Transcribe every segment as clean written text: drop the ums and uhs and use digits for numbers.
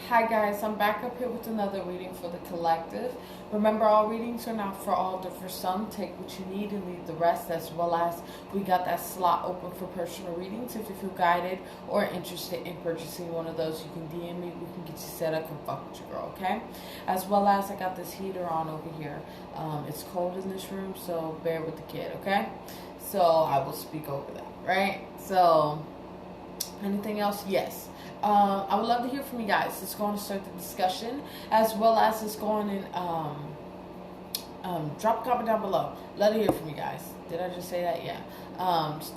Hi guys, I'm back up here with another reading for the collective. Remember, all readings are not for all, they're for some. Take what you need and leave the rest, as well as we got that slot open for personal readings. If you feel guided or interested in purchasing one of those, you can DM me, we can get you set up and fuck with your girl, okay? As well as I got this heater on over here. It's cold in this room, so bear with the kid, okay? So I will speak over that, right? So, anything else? Yes. I would love to hear from you guys. It's going to start the discussion, as well as it's going in, drop a comment down below. Love to hear from you guys. Did I just say that? Yeah.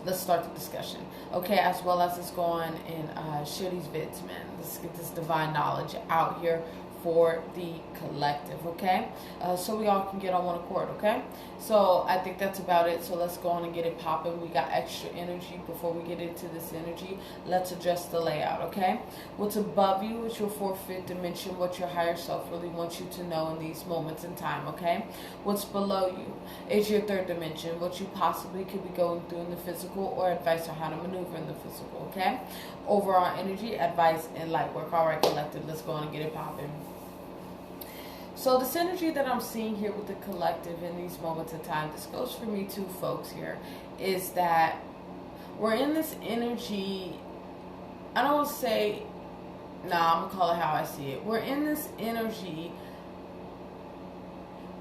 Let's start the discussion. Okay, as well as it's going in, share these vids, man. Let's get this divine knowledge out here for the collective, okay? So we all can get on one accord, okay? So I think that's about it. So let's go on and get it popping. We got extra energy. Before we get into this energy, let's adjust the layout, okay? What's above you is your fourth, fifth dimension, what your higher self really wants you to know in these moments in time, okay? What's below you is your third dimension, what you possibly could be going through in the physical, or advice on how to maneuver in the physical, okay? Overall energy, advice, and light work. All right, collective, let's go on and get it popping. So this energy that I'm seeing here with the collective in these moments of time, this goes for me too, folks, here, is that we're in this energy, I don't want to say, nah, I'm going to call it how I see it. We're in this energy,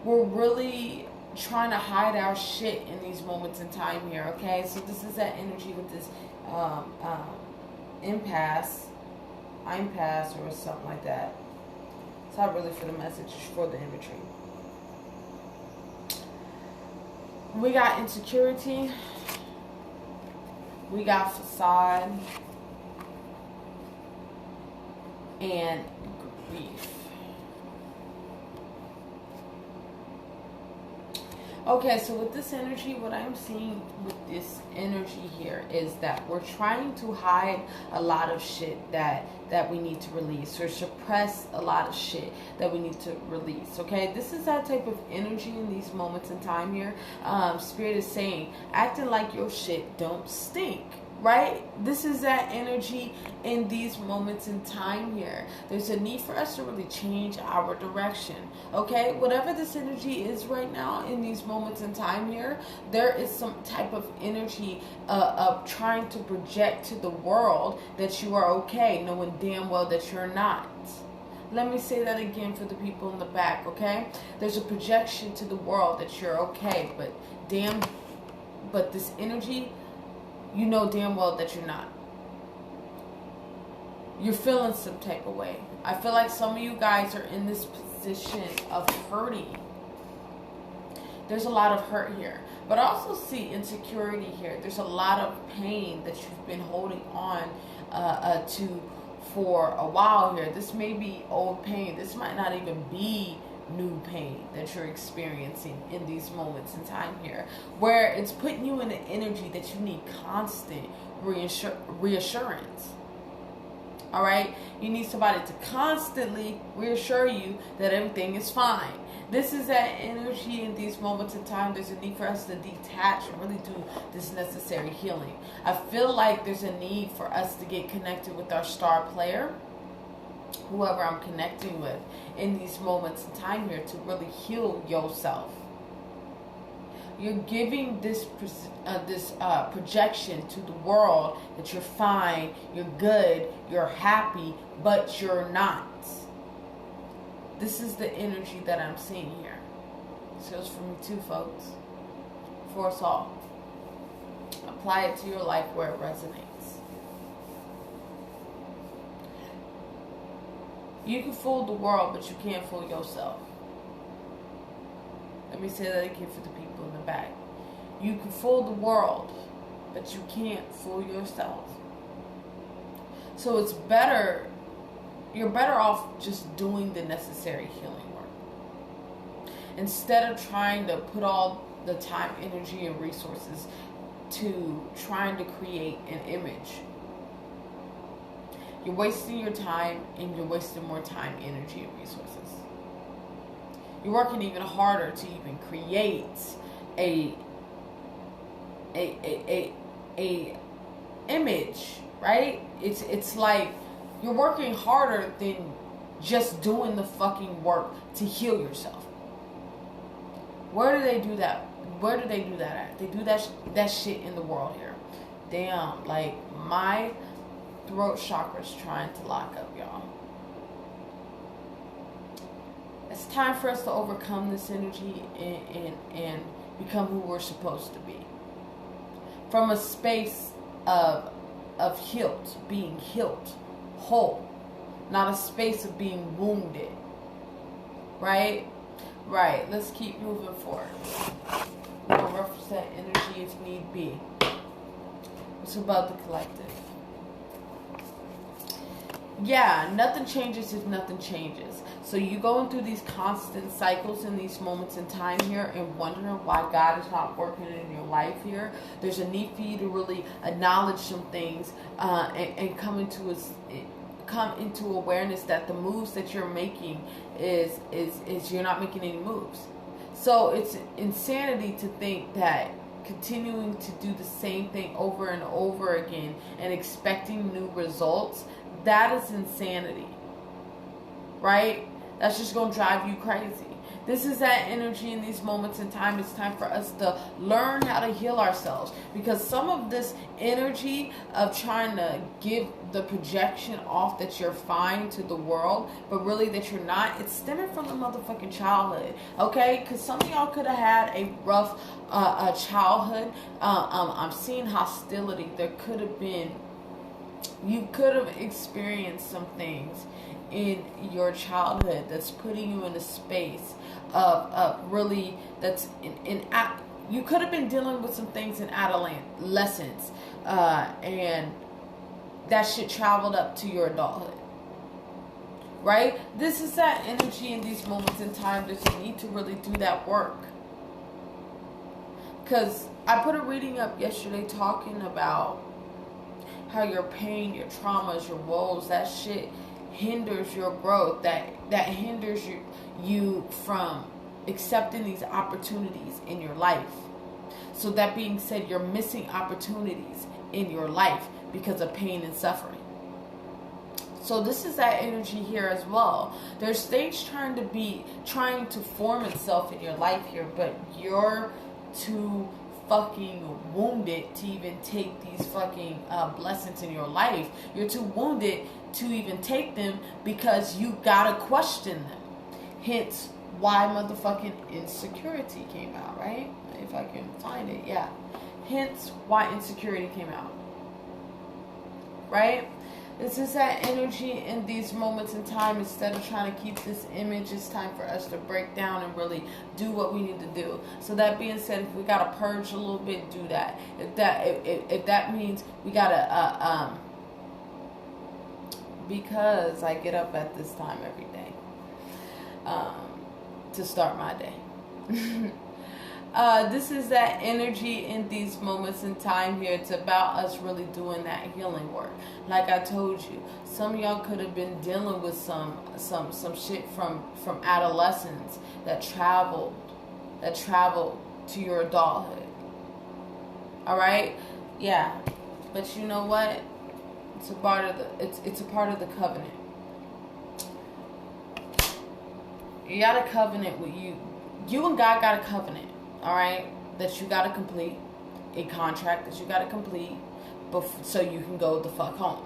we're really trying to hide our shit in these moments in time here, okay? So this is that energy with this impasse, or something like that. It's not really for the message, it's for the imagery. We got insecurity. We got facade. And grief. Okay, so with this energy, what I'm seeing with this energy here is that we're trying to hide a lot of shit that we need to release, or suppress a lot of shit that we need to release, okay? This is that type of energy in these moments in time here. Spirit is saying, acting like your shit don't stink. Right? This is that energy in these moments in time here. There's a need for us to really change our direction. Okay? Whatever this energy is right now in these moments in time here, there is some type of energy of trying to project to the world that you are okay, knowing damn well that you're not. Let me say that again for the people in the back, okay? There's a projection to the world that you're okay, but this energy, you know damn well that you're not. You're feeling some type of way. I feel like some of you guys are in this position of hurting. There's a lot of hurt here. But I also see insecurity here. There's a lot of pain that you've been holding on to for a while here. This may be old pain. This might not even be new pain that you're experiencing in these moments in time here, where it's putting you in an energy that you need constant reassurance. All right, you need somebody to constantly reassure you that everything is fine. This is that energy in these moments in time. There's a need for us to detach and really do this necessary healing. I feel like there's a need for us to get connected with our star player, whoever I'm connecting with in these moments in time here, to really heal yourself. You're giving this projection to the world that you're fine, you're good, you're happy, but you're not. This is the energy that I'm seeing here. This goes for me too, folks. For us all. Apply it to your life where it resonates. You can fool the world, but you can't fool yourself. Let me say that again for the people in the back. You can fool the world, but you can't fool yourself. So it's better, you're better off just doing the necessary healing work. Instead of trying to put all the time, energy, and resources to trying to create an image. You're wasting your time, and you're wasting more time, energy, and resources. You're working even harder to even create a image, right? It's like you're working harder than just doing the fucking work to heal yourself. Where do they do that? Where do they do that at? They do that shit in the world here. Damn, like my throat chakra's trying to lock up, y'all. It's time for us to overcome this energy and become who we're supposed to be. From a space of healed, being healed, whole. Not a space of being wounded. Right? Right. Let's keep moving forward. We'll reference that energy if need be. It's about the collective. Yeah, nothing changes if nothing changes. So you going through these constant cycles in these moments in time here and wondering why God is not working in your life here. There's a need for you to really acknowledge some things and come into awareness that the moves that you're making is you're not making any moves. So it's insanity to think that continuing to do the same thing over and over again and expecting new results, that is insanity, right? That's just going to drive you crazy. This is that energy in these moments in time. It's time for us to learn how to heal ourselves, because some of this energy of trying to give the projection off that you're fine to the world, but really that you're not, it's stemming from the motherfucking childhood, okay? Because some of y'all could have had a rough childhood. I'm seeing hostility. There could have been, you could have experienced some things in your childhood that's putting you in a space of really, that's you could have been dealing with some things in adolescence, and that shit traveled up to your adulthood, right? This is that energy in these moments in time that you need to really do that work. Because I put a reading up yesterday talking about how your pain, your traumas, your woes, that shit hinders your growth, that hinders you from accepting these opportunities in your life. So that being said, you're missing opportunities in your life because of pain and suffering. So this is that energy here as well. There's things trying to form itself in your life here, but you're too fucking wounded to even take these fucking blessings in your life. You're too wounded to even take them because you gotta question them. Hence why motherfucking insecurity came out, right? If I can find it, yeah. Hence why insecurity came out, right? This is that energy in these moments in time. Instead of trying to keep this image, it's time for us to break down and really do what we need to do. So that being said, if we gotta purge a little bit, do that. If that means we gotta because I get up at this time every day to start my day. This is that energy in these moments in time here. It's about us really doing that healing work. Like I told you, some of y'all could have been dealing with some shit from adolescence that traveled to your adulthood. All right, yeah, but you know what? It's a part of the covenant. You got a covenant with you. You and God got a covenant. All right, that you got to complete, a contract that you got to complete so you can go the fuck home,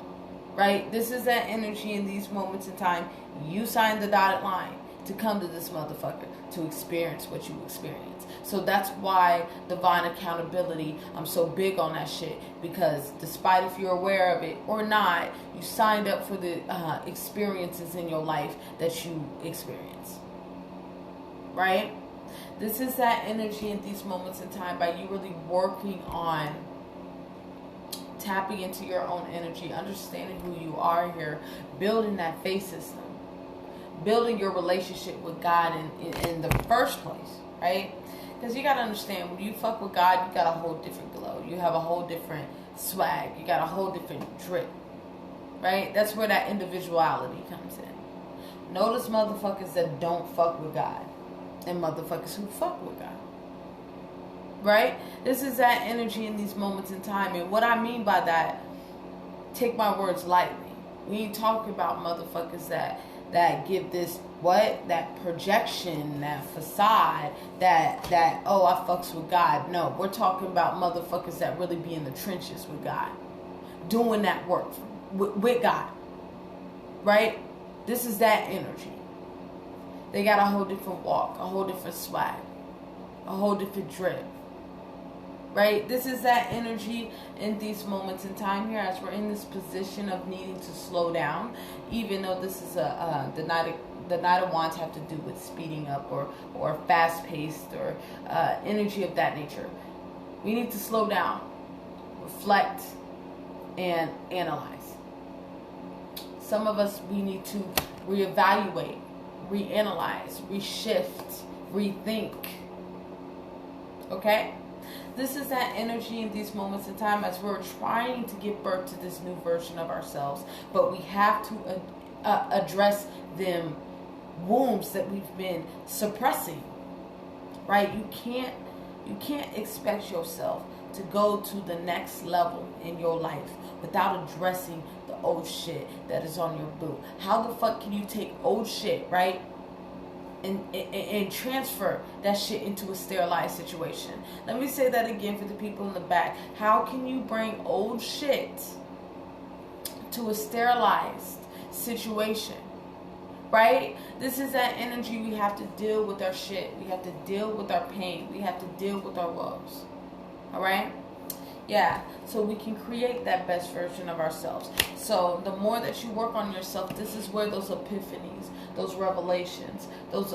right? This is that energy in these moments in time. You signed the dotted line to come to this motherfucker to experience what you experience. So that's why divine accountability, I'm so big on that shit, because despite if you're aware of it or not, you signed up for the experiences in your life that you experience, right? This is that energy in these moments in time by you really working on tapping into your own energy, understanding who you are here, building that faith system, building your relationship with God in the first place, right? Because you got to understand, when you fuck with God, you got a whole different glow. You have a whole different swag. You got a whole different drip, right? That's where that individuality comes in. Notice motherfuckers that don't fuck with God and motherfuckers who fuck with God, right? This is that energy in these moments in time. And what I mean by that, take my words lightly. We ain't talking about motherfuckers that that give this that projection, that facade, that oh, I fucks with God. No, we're talking about motherfuckers that really be in the trenches with God, doing that work with God, right? This is that energy. They got a whole different walk, a whole different swag, a whole different drip, right? This is that energy in these moments in time here, as we're in this position of needing to slow down, even though this is the Knight of Wands have to do with speeding up or fast-paced or energy of that nature. We need to slow down, reflect, and analyze. Some of us, we need to reevaluate, reanalyze, reshift, rethink. Okay? This is that energy in these moments in time as we're trying to give birth to this new version of ourselves. But we have to address them wounds that we've been suppressing. Right? You can't expect yourself to go to the next level in your life without addressing the old shit that is on your boot. How the fuck can you take old shit, right, and transfer that shit into a sterilized situation? Let me say that again for the people in the back. How can you bring old shit to a sterilized situation? Right? This is that energy. We have to deal with our shit. We have to deal with our pain. We have to deal with our woes. Alright? Yeah. So we can create that best version of ourselves. So the more that you work on yourself, this is where those epiphanies, those revelations, those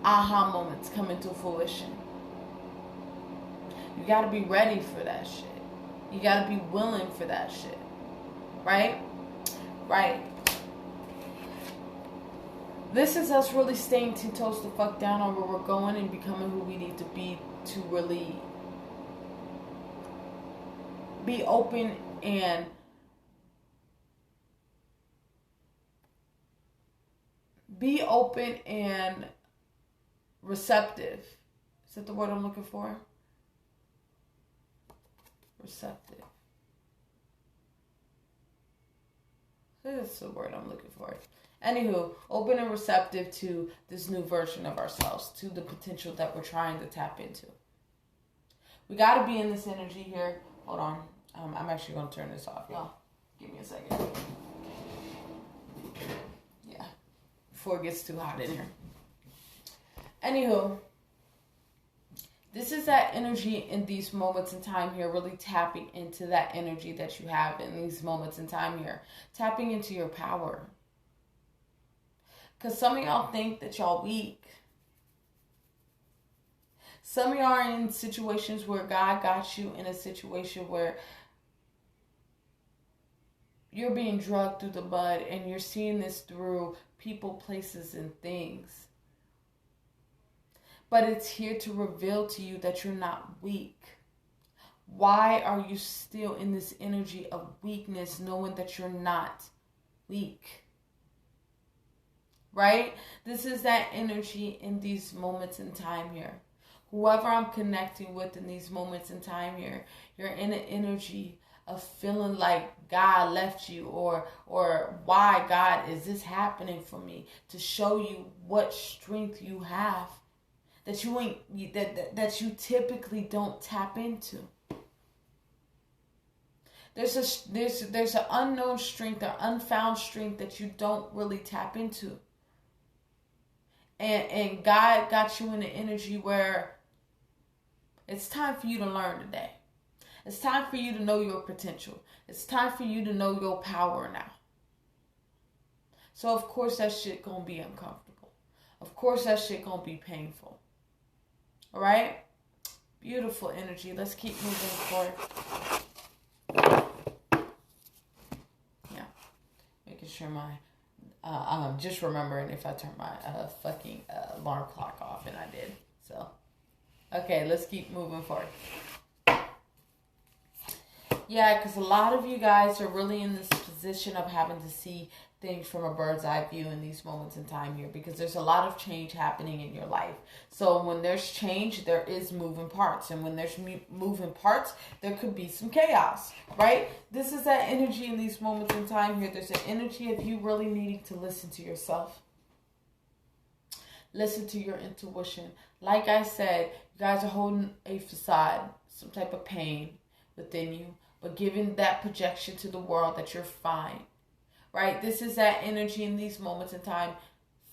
aha moments come into fruition. You got to be ready for that shit. You got to be willing for that shit. Right? Right. This is us really staying 10 toes the fuck down on where we're going and becoming who we need to be to really be open and receptive. Is that the word I'm looking for? Receptive. That's the word I'm looking for. Anywho, open and receptive to this new version of ourselves, to the potential that we're trying to tap into. We got to be in this energy here. Hold on. I'm actually going to turn this off, y'all. Give me a second. Yeah. Before it gets too hot in here. Anywho, this is that energy in these moments in time here, really tapping into that energy that you have in these moments in time here. Tapping into your power. Because some of y'all think that y'all weak. Some of y'all are in situations where God got you in a situation where you're being dragged through the mud and you're seeing this through people, places, and things. But it's here to reveal to you that you're not weak. Why are you still in this energy of weakness knowing that you're not weak? Right? This is that energy in these moments in time here. Whoever I'm connecting with in these moments in time here, you're in an energy of feeling like God left you, or why God is this happening for me, to show you what strength you have that you ain't that you typically don't tap into. There's an unknown strength, an unfound strength that you don't really tap into. And God got you in an energy where it's time for you to learn today. It's time for you to know your potential. It's time for you to know your power now. So of course that shit gonna be uncomfortable. Of course that shit gonna be painful. All right? Beautiful energy. Let's keep moving forward. Yeah. Making sure my just remembering if I turned my fucking alarm clock off, and I did. So, okay, let's keep moving forward. Yeah, because a lot of you guys are really in this position position of having to see things from a bird's eye view in these moments in time here, because there's a lot of change happening in your life. So when there's change, there is moving parts. And when there's moving parts, there could be some chaos, right? This is that energy in these moments in time here. There's an energy of you really needing to listen to yourself. Listen to your intuition. Like I said, you guys are holding a facade, some type of pain within you, but giving that projection to the world that you're fine. Right? This is that energy in these moments in time.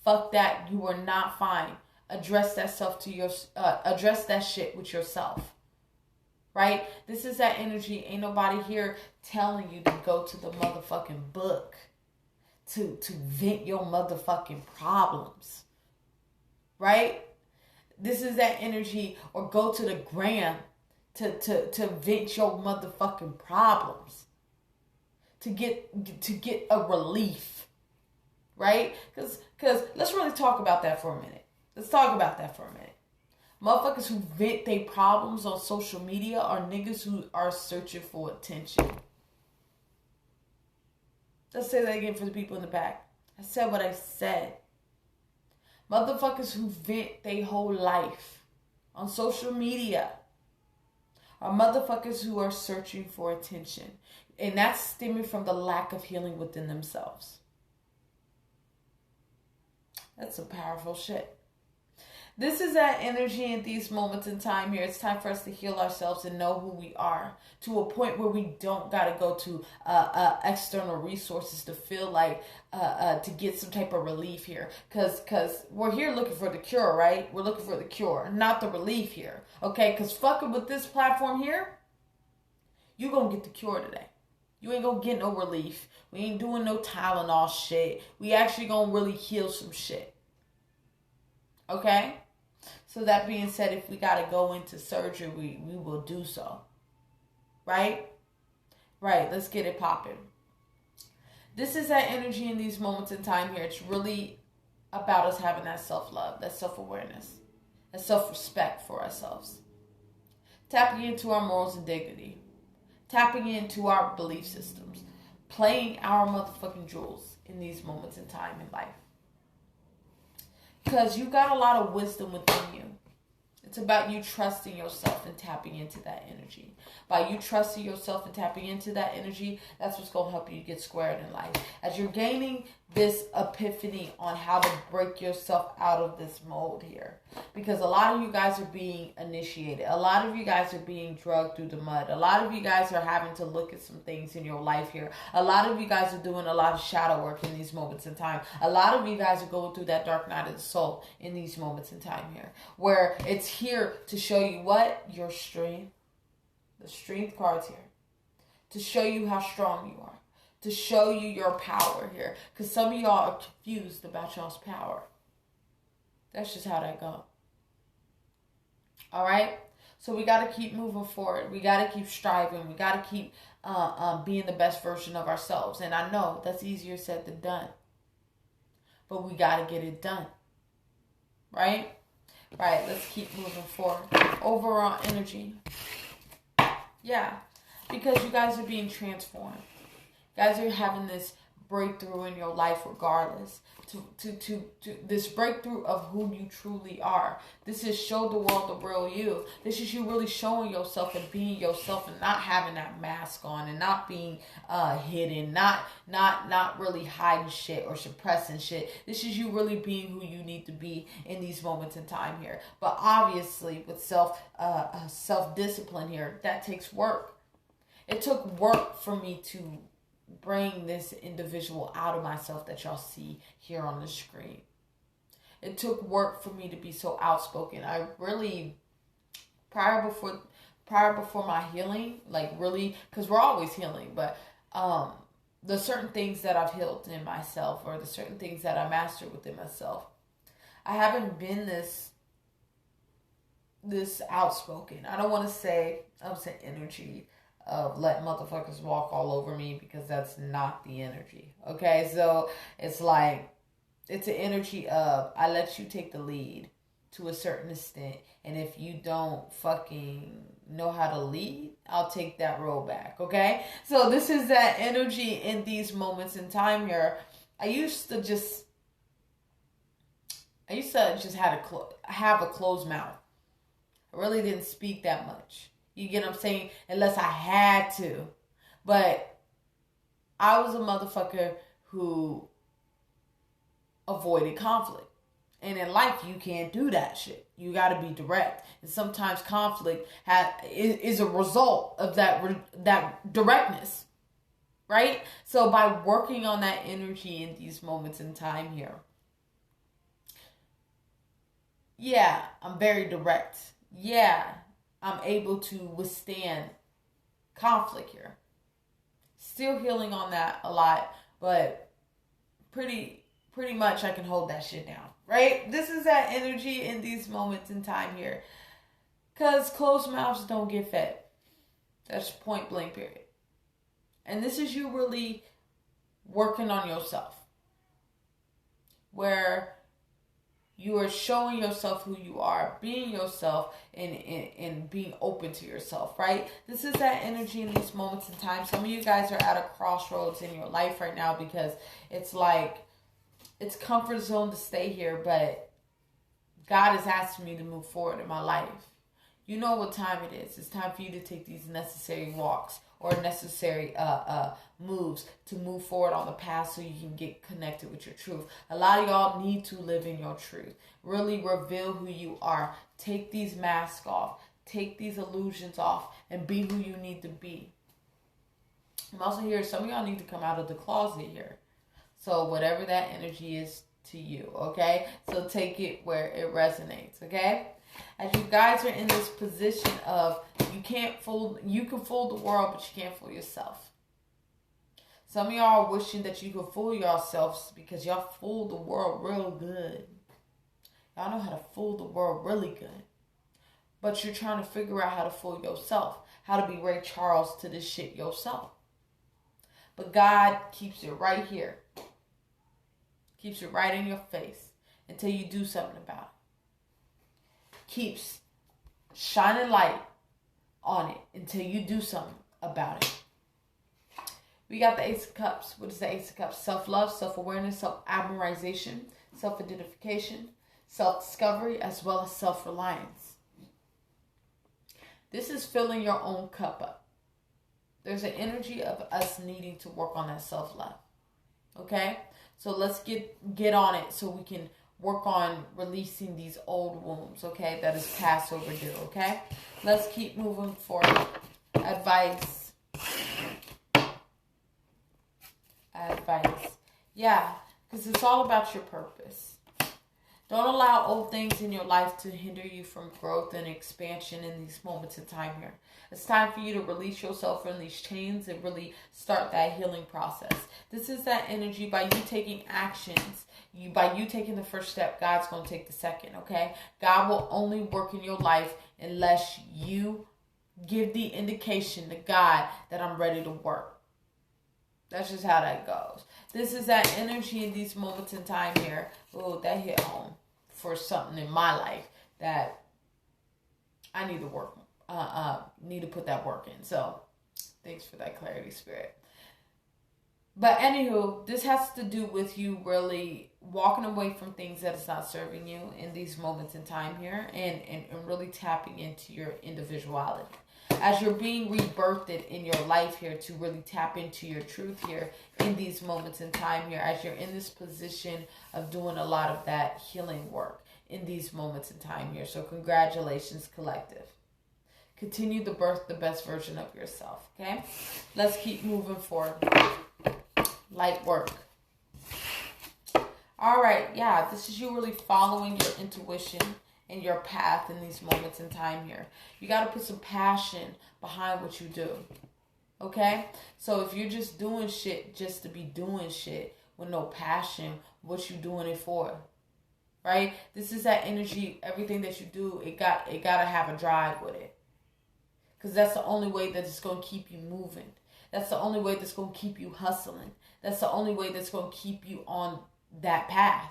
Fuck that. You are not fine. Address that address that shit with yourself. Right? This is that energy. Ain't nobody here telling you to go to the motherfucking book to vent your motherfucking problems. Right? This is that energy, or go to the gram to vent your motherfucking problems. To get a relief, right? Because let's really talk about that for a minute. Let's talk about that for a minute. Motherfuckers who vent their problems on social media are niggas who are searching for attention. Let's say that again for the people in the back. I said what I said. Motherfuckers who vent their whole life on social media are motherfuckers who are searching for attention. And that's stemming from the lack of healing within themselves. That's some powerful shit. This is that energy in these moments in time here. It's time for us to heal ourselves and know who we are, to a point where we don't got to go to external resources to feel like, to get some type of relief here. Because we're here looking for the cure, right? We're looking for the cure, not the relief here. Okay? Because fucking with this platform here, you're going to get the cure today. You ain't gonna get no relief. We ain't doing no Tylenol shit. We actually gonna really heal some shit. Okay? So that being said, if we gotta go into surgery, we will do so. Right? Right, let's get it popping. This is that energy in these moments in time here. It's really about us having that self-love, that self-awareness, that self-respect for ourselves. Tapping into our morals and dignity. Tapping into our belief systems. Playing our motherfucking jewels in these moments in time in life. Because you got a lot of wisdom within you. It's about you trusting yourself and tapping into that energy. By you trusting yourself and tapping into that energy, that's what's going to help you get squared in life. As you're gaining this epiphany on how to break yourself out of this mold here. Because a lot of you guys are being initiated. A lot of you guys are being drugged through the mud. A lot of you guys are having to look at some things in your life here. A lot of you guys are doing a lot of shadow work in these moments in time. A lot of you guys are going through that dark night of the soul in these moments in time here. Where it's here to show you what? Your strength. The strength cards here. To show you how strong you are. To show you your power here. Because some of y'all are confused about y'all's power. That's just how that goes. Alright? So we got to keep moving forward. We got to keep striving. We got to keep being the best version of ourselves. And I know that's easier said than done. But we got to get it done. Right? Right, let's keep moving forward. Overall energy. Yeah, because you guys are being transformed. You guys are having this breakthrough in your life regardless. To this breakthrough of who you truly are. This is show the world the real you. This is you really showing yourself and being yourself and not having that mask on and not being hidden, not really hiding shit or suppressing shit. This is you really being who you need to be in these moments in time here. But obviously with self-discipline here, that takes work. It took work for me to bring this individual out of myself that y'all see here on the screen. It took work for me to be so outspoken. I really, prior before my healing, like really, because we're always healing, but the certain things that I've healed in myself or the certain things that I mastered within myself, I haven't been this outspoken. I don't want to say energy of let motherfuckers walk all over me, because that's not the energy. Okay, so it's like, it's an energy of I let you take the lead to a certain extent. And if you don't fucking know how to lead, I'll take that role back, okay? So this is that energy in these moments in time here. I used to just have a closed mouth. I really didn't speak that much. You get what I'm saying? Unless I had to. But I was a motherfucker who avoided conflict. And in life, you can't do that shit. You got to be direct. And sometimes conflict is a result of that directness. Right? So by working on that energy in these moments in time here, yeah, I'm very direct. Yeah, I'm able to withstand conflict here. Still healing on that a lot, but pretty much I can hold that shit down, right? This is that energy in these moments in time here. Because closed mouths don't get fed. That's point blank period. And this is you really working on yourself. Where you are showing yourself who you are, being yourself, and being open to yourself, right? This is that energy in these moments in time. Some of you guys are at a crossroads in your life right now because it's like, it's comfort zone to stay here, but God is asking me to move forward in my life. You know what time it is. It's time for you to take these necessary walks or necessary moves to move forward on the path so you can get connected with your truth. A lot of y'all need to live in your truth. Really reveal who you are. Take these masks off. Take these illusions off and be who you need to be. I'm also here, some of y'all need to come out of the closet here. So whatever that energy is to you, okay? So take it where it resonates, okay? As you guys are in this position of you can fool the world, but you can't fool yourself. Some of y'all are wishing that you could fool yourselves because y'all fool the world real good. Y'all know how to fool the world really good. But you're trying to figure out how to fool yourself. How to be Ray Charles to this shit yourself. But God keeps it right here. Keeps it right in your face until you do something about it. Keeps shining light on it until you do something about it. We got the Ace of Cups. What is the Ace of Cups? Self-love, self-awareness, self-admiration, self-identification, self-discovery, as well as self-reliance. This is filling your own cup up. There's an energy of us needing to work on that self-love. Okay? So let's get on it so we can work on releasing these old wounds, okay? That is past overdue, okay? Let's keep moving forward. Advice. Yeah, because it's all about your purpose. Don't allow old things in your life to hinder you from growth and expansion in these moments of time here. It's time for you to release yourself from these chains and really start that healing process. This is that energy by you taking actions. By you taking the first step, God's going to take the second, okay? God will only work in your life unless you give the indication to God that I'm ready to work. That's just how that goes. This is that energy in these moments in time here. Oh, that hit home for something in my life that I need to work. Need to put that work in. So, thanks for that clarity, Spirit. But anywho, this has to do with you really walking away from things that is not serving you in these moments in time here, and really tapping into your individuality. As you're being rebirthed in your life here to really tap into your truth here in these moments in time here, as you're in this position of doing a lot of that healing work in these moments in time here. So congratulations, collective. Continue to birth the best version of yourself, okay? Let's keep moving forward. Light work. All right, yeah, this is you really following your intuition and your path in these moments in time here. You got to put some passion behind what you do, okay? So if you're just doing shit just to be doing shit with no passion, what you doing it for, right? This is that energy. Everything that you do, it got to have a drive with it, because that's the only way that it's going to keep you moving. That's the only way that's going to keep you hustling. That's the only way that's going to keep you on that path.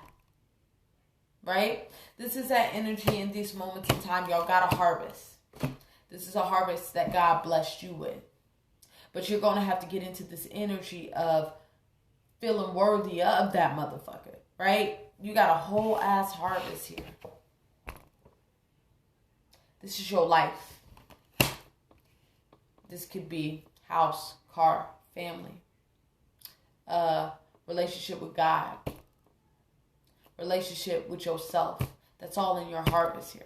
right? This is that energy in these moments in time. Y'all got a harvest. This is a harvest that God blessed you with. But you're going to have to get into this energy of feeling worthy of that motherfucker, right? You got a whole ass harvest here. This is your life. This could be house, car, family, relationship with God, relationship with yourself. That's all in your harvest here,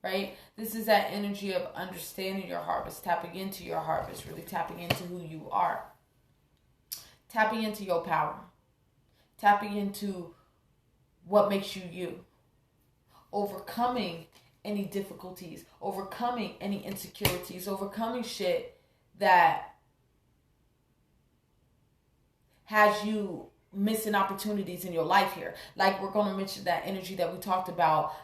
right? This is that energy of understanding your harvest, tapping into your harvest, really tapping into who you are, tapping into your power, tapping into what makes you you, overcoming any difficulties, overcoming any insecurities, overcoming shit that has you missing opportunities in your life here. Like, we're going to mention that energy that we talked about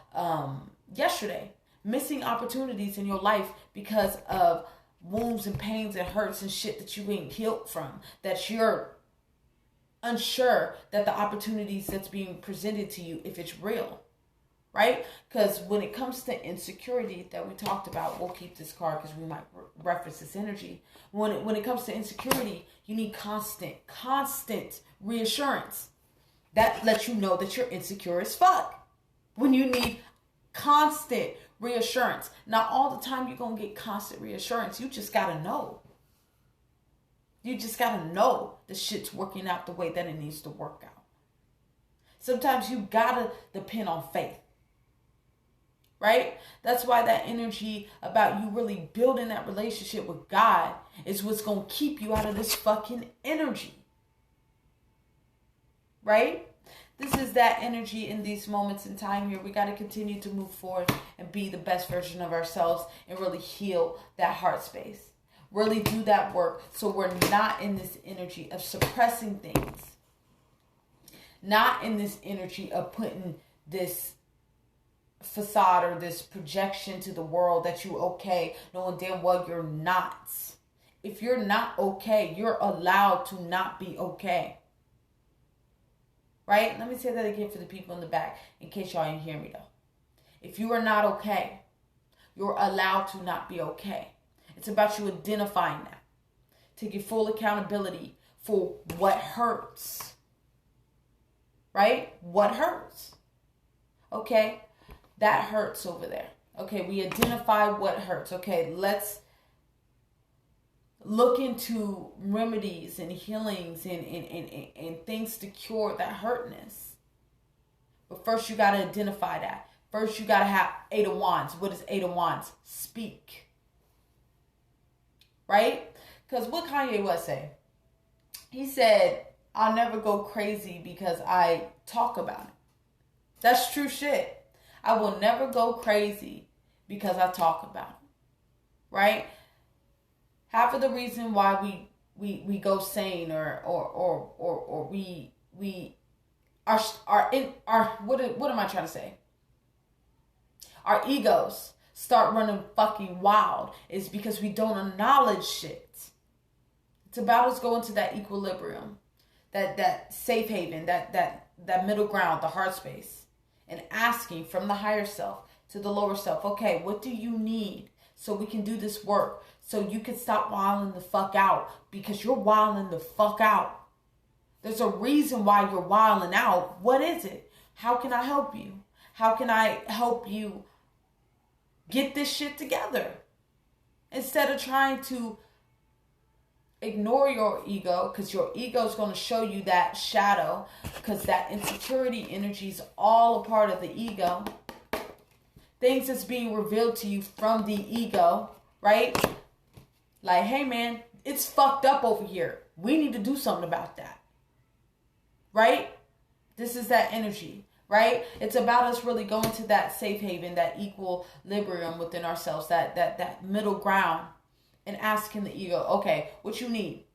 yesterday. Missing opportunities in your life because of wounds and pains and hurts and shit that you ain't healed from. That you're unsure that the opportunities that's being presented to you, if it's real. Right? Because when it comes to insecurity that we talked about, we'll keep this card because we might reference this energy. When it comes to insecurity, you need constant reassurance. That lets you know that you're insecure as fuck. When you need constant reassurance. Not all the time you're going to get constant reassurance. You just got to know. You just got to know the shit's working out the way that it needs to work out. Sometimes you got to depend on faith. Right? That's why that energy about you really building that relationship with God is what's going to keep you out of this fucking energy. Right? This is that energy in these moments in time here. We got to continue to move forward and be the best version of ourselves and really heal that heart space. Really do that work so we're not in this energy of suppressing things. Not in this energy of putting this facade or this projection to the world that you okay, knowing damn well you're not. If you're not okay, you're allowed to not be okay. Right? Let me say that again for the people in the back, in case y'all didn't hear me though. If you are not okay, you're allowed to not be okay. It's about you identifying that. Taking full accountability for what hurts. Right? What hurts? Okay? That hurts over there. Okay, we identify what hurts. Okay, let's look into remedies and healings and things to cure that hurtness. But first you got to identify that. First you got to have 8 of Wands. What is 8 of Wands? Speak. Right? Because what Kanye West say? He said, I'll never go crazy because I talk about it. That's true shit. I will never go crazy because I talk about it. Right? Half of the reason why we go sane or we are in our what am I trying to say? Our egos start running fucking wild is because we don't acknowledge shit. It's about us going to that equilibrium, that safe haven, that middle ground, the heart space. And asking from the higher self to the lower self, okay, what do you need so we can do this work? So you can stop wilding the fuck out because you're wilding the fuck out. There's a reason why you're wilding out. What is it? How can I help you? How can I help you get this shit together? Instead of trying to ignore your ego, because your ego is going to show you that shadow, because that insecurity energy is all a part of the ego. Things that's being revealed to you from the ego, right? Like, hey man, it's fucked up over here. We need to do something about that. Right? This is that energy, right? It's about us really going to that safe haven, that equilibrium within ourselves, that middle ground. And asking the ego, okay, what you need?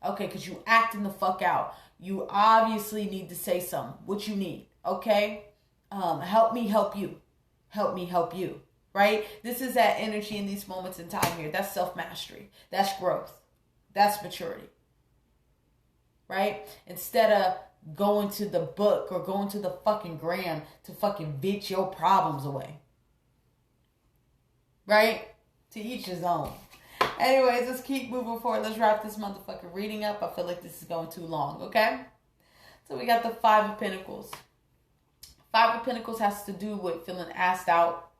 Okay, because you acting the fuck out. You obviously need to say something. What you need? Okay? Help me help you. Help me help you. Right? This is that energy in these moments in time here. That's self-mastery. That's growth. That's maturity. right? Instead of going to the book or going to the fucking gram to fucking bitch your problems away. Right? To each his own. Anyways, let's keep moving forward. Let's wrap this motherfucking reading up. I feel like this is going too long, okay? So we got the Five of Pentacles. Five of Pentacles has to do with feeling asked out.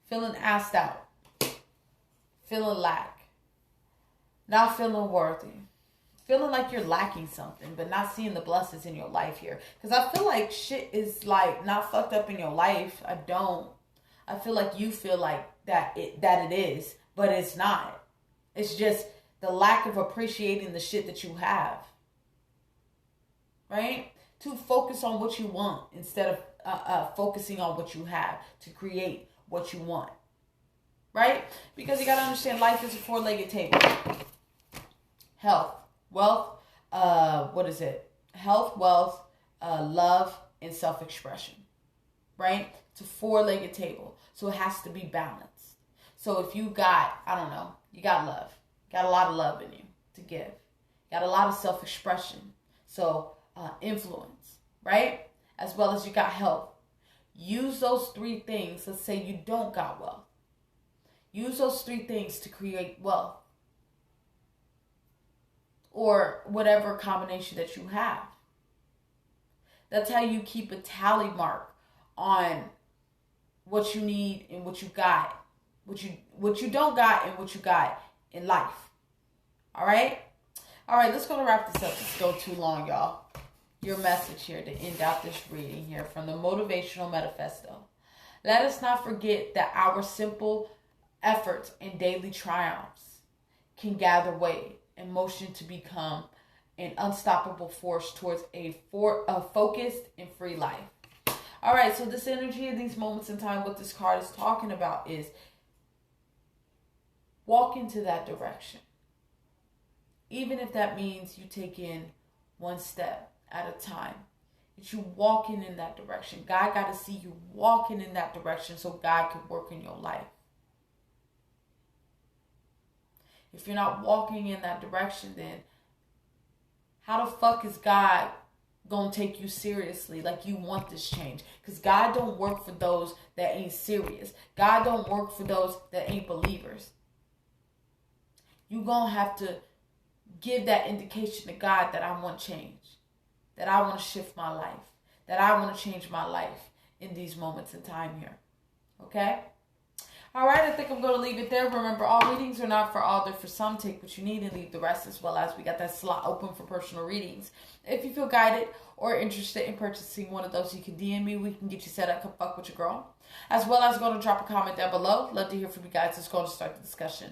Feeling asked out. Feeling lack. Not feeling worthy. Feeling like you're lacking something, but not seeing the blessings in your life here. Because I feel like shit is like not fucked up in your life. I don't. I feel like you feel like that it is, but it's not. It's just the lack of appreciating the shit that you have. Right? To focus on what you want instead of focusing on what you have to create what you want. Right? Because you got to understand life is a four-legged table. Health, wealth, Health, wealth, love, and self-expression. Right? It's a four-legged table. So it has to be balanced. So if you got, you got love. Got a lot of love in you to give. Got a lot of self-expression. So influence, right? As well as you got health. Use those three things. Let's say you don't got wealth. Use those three things to create wealth. Or whatever combination that you have. That's how you keep a tally mark on what you need and what you got. What you don't got and what you got in life. Alright? Alright, let's go to wrap this up. Let's go too long, y'all. Your message here to end out this reading here from the Motivational Manifesto. Let us not forget that our simple efforts and daily triumphs can gather weight and motion to become an unstoppable force towards a focused and free life. All right, so this energy in these moments in time, what this card is talking about is walk into that direction. Even if that means you take in one step at a time. That you walking in that direction. God got to see you walking in that direction so God can work in your life. If you're not walking in that direction, then how the fuck is God gonna take you seriously like you want this change? Because God don't work for those that ain't serious. God don't work for those that ain't believers. You gonna have to give that indication to God that I want change. That I want to shift my life. That I want to change my life in these moments in time here. Okay? Alright, I think I'm going to leave it there. Remember, all readings are not for all. They're for some. Take what you need and leave the rest, as well as we got that slot open for personal readings. If you feel guided or interested in purchasing one of those, you can DM me. We can get you set up. Come fuck with your girl. As well as going to drop a comment down below. Love to hear from you guys. It's going to start the discussion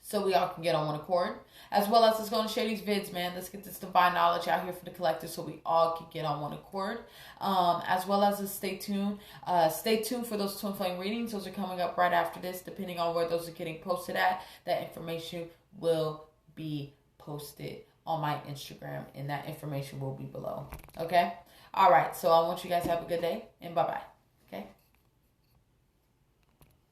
so we all can get on one accord. As well as let's go and share these vids, man. Let's get this divine knowledge out here for the collective so we all can get on one accord. As well as stay tuned. Stay tuned for those twin flame readings. Those are coming up right after this. Depending on where those are getting posted at, that information will be posted on my Instagram. And that information will be below. Okay? All right. So I want you guys to have a good day. And bye-bye.